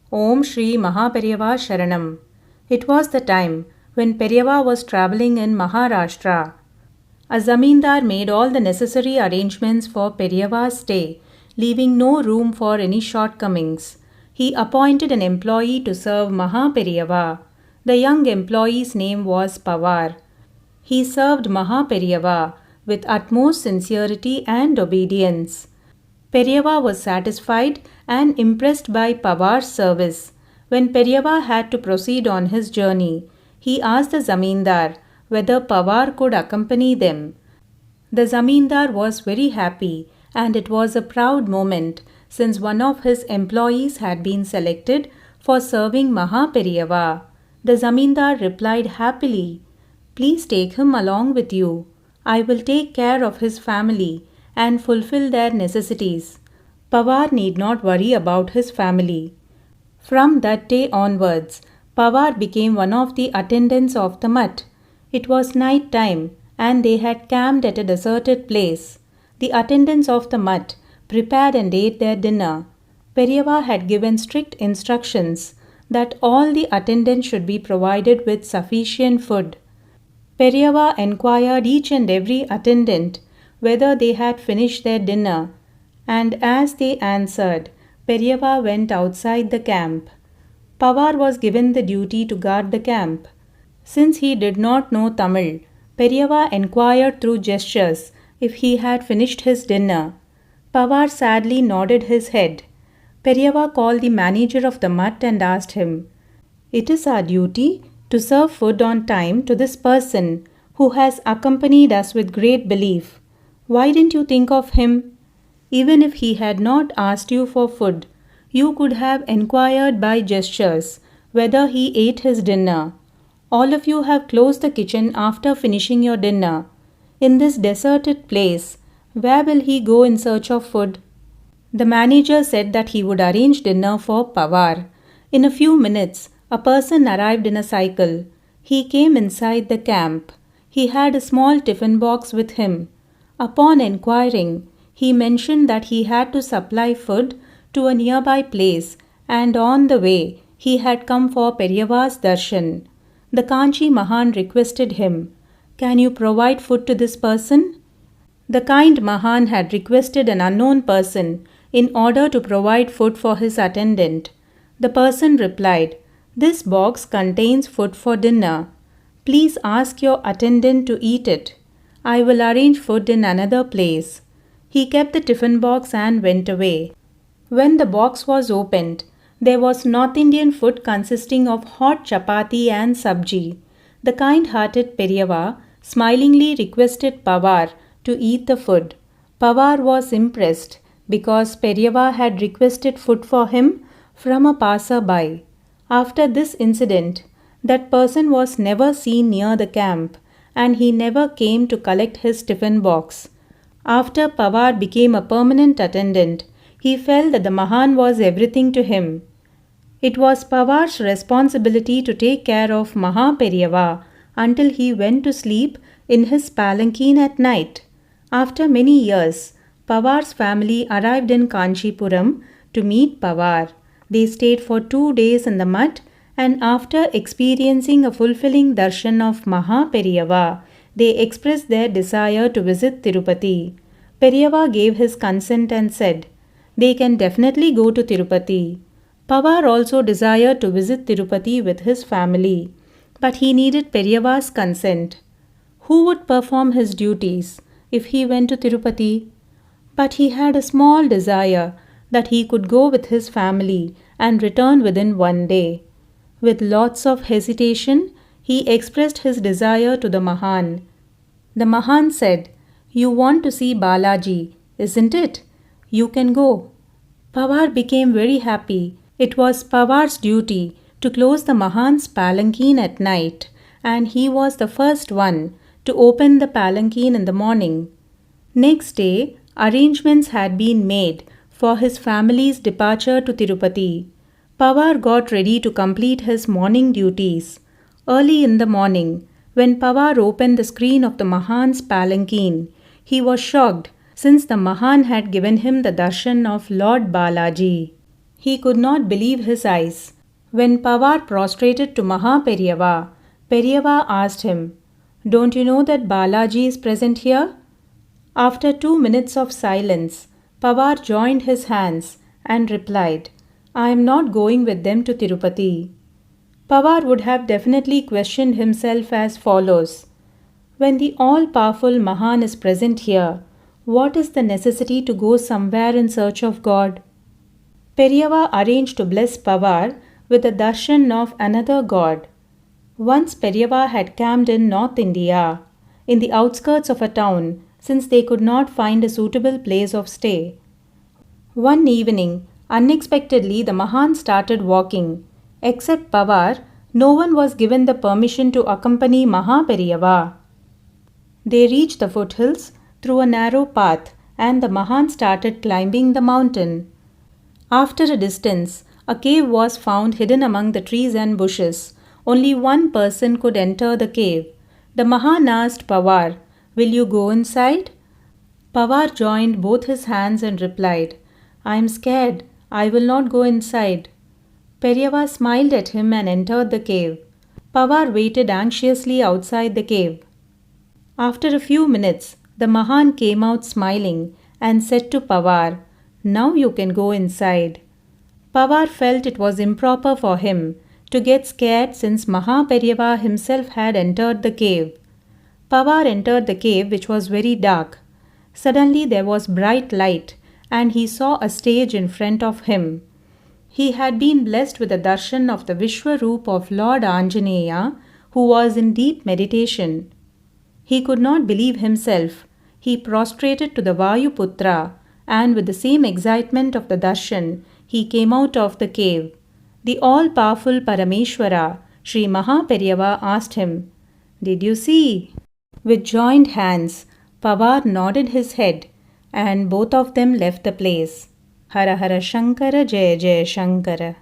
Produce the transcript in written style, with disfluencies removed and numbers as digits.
Om Sri Maha Periyava Saranam. It was the time when Periyava was travelling in Maharashtra. A zamindar made all the necessary arrangements for Periyava's stay, leaving no room for any shortcomings. He appointed an employee to serve Maha Periyava. The young employee's name was Pawar. He served Maha Periyava with utmost sincerity and obedience. Periyava was satisfied and impressed by Pawar's service. When Periyava had to proceed on his journey, he asked the zamindar whether Pawar could accompany them. The zamindar was very happy, and it was a proud moment since one of his employees had been selected for serving Maha Periyava. The zamindar replied happily, "Please take him along with you. I will take care of his family and fulfill their necessities." Pawar need not worry about his family. From that day onwards, Pawar became one of the attendants of the mutt. It was night time and they had camped at a deserted place. The attendants of the mutt prepared and ate their dinner. Periyava had given strict instructions that all the attendants should be provided with sufficient food. Periyava inquired each and every attendant whether they had finished their dinner, and as they answered, Periyava went outside the camp. Pawar was given the duty to guard the camp. Since he did not know Tamil, Periyava inquired through gestures if he had finished his dinner. Pawar sadly nodded his head. Periyava called the manager of the mutt and asked him, "It is our duty to serve food on time to this person who has accompanied us with great belief. Why didn't you think of him? Even if he had not asked you for food, you could have inquired by gestures whether he ate his dinner. All of you have closed the kitchen after finishing your dinner. In this deserted place, where will he go in search of food?" The manager said that he would arrange dinner for Pawar. In a few minutes, a person arrived in a cycle. He came inside the camp. He had a small tiffin box with him. Upon inquiring, he mentioned that he had to supply food to a nearby place and on the way he had come for Periyava's darshan. The Kanchi Mahan requested him, "Can you provide food to this person?" The kind Mahan had requested an unknown person in order to provide food for his attendant. The person replied, "This box contains food for dinner. Please ask your attendant to eat it. I will arrange food in another place." He kept the tiffin box and went away. When the box was opened, there was North Indian food consisting of hot chapati and sabji. The kind-hearted Periyava smilingly requested Pawar to eat the food. Pawar was impressed because Periyava had requested food for him from a passer-by. After this incident, that person was never seen near the camp and he never came to collect his tiffin box. After Pawar became a permanent attendant, he felt that the Mahan was everything to him. It was Pawar's responsibility to take care of Maha Periyava until he went to sleep in his palanquin at night. After many years, Pawar's family arrived in Kanchipuram to meet Pawar. They stayed for 2 days in the mutt, and after experiencing a fulfilling darshan of Maha Periyava, they expressed their desire to visit Tirupathi. Periyava gave his consent and said, "They can definitely go to Tirupathi." Pawar also desired to visit Tirupathi with his family, but he needed Periyava's consent. Who would perform his duties if he went to Tirupathi? But he had a small desire that he could go with his family and return within 1 day. With lots of hesitation, he expressed his desire to the Mahan. The Mahan said, "You want to see Balaji, isn't it? You can go." Pawar became very happy. It was Pawar's duty to close the Mahan's palanquin at night, and he was the first one to open the palanquin in the morning. Next day, arrangements had been made for his family's departure to Tirupathi. Pawar got ready to complete his morning duties. Early in the morning, when Pawar opened the screen of the Mahan's palanquin, he was shocked since the Mahan had given him the darshan of Lord Balaji. He could not believe his eyes. When Pawar prostrated to Maha Periyava, Periyava asked him, "Don't you know that Balaji is present here?" After 2 minutes of silence, Pawar joined his hands and replied, "I am not going with them to Tirupati." Pawar would have definitely questioned himself as follows: when the all-powerful Mahan is present here, what is the necessity to go somewhere in search of God? Periyava arranged to bless Pawar with the darshan of another god. Once Periyava had camped in North India, in the outskirts of a town, since they could not find a suitable place of stay. One evening, unexpectedly the Mahan started walking. Except Pawar, no one was given the permission to accompany Maha Periyava. They reached the foothills through a narrow path, and the Mahan started climbing the mountain. After a distance, a cave was found hidden among the trees and bushes. Only one person could enter the cave. The Mahan asked Pawar, "Will you go inside?" Pawar joined both his hands and replied, "I am scared. I will not go inside." Periyava smiled at him and entered the cave. Pawar waited anxiously outside the cave. After a few minutes, the Mahan came out smiling and said to Pawar, "Now you can go inside." Pawar felt it was improper for him to get scared since Maha Periyava himself had entered the cave. Pawar entered the cave, which was very dark. Suddenly there was bright light, and he saw a stage in front of him. He had been blessed with the darshan of the Vishwaroop of Lord Anjaneya, who was in deep meditation. He could not believe himself. He prostrated to the Vayuputra, and with the same excitement of the darshan, he came out of the cave. The all-powerful Parameshwara, Sri Maha Periyava, asked him, "Did you see?" With joined hands, Pawar nodded his head, and both of them left the place. Hara Hara Shankara, Jaya Jaya Shankara.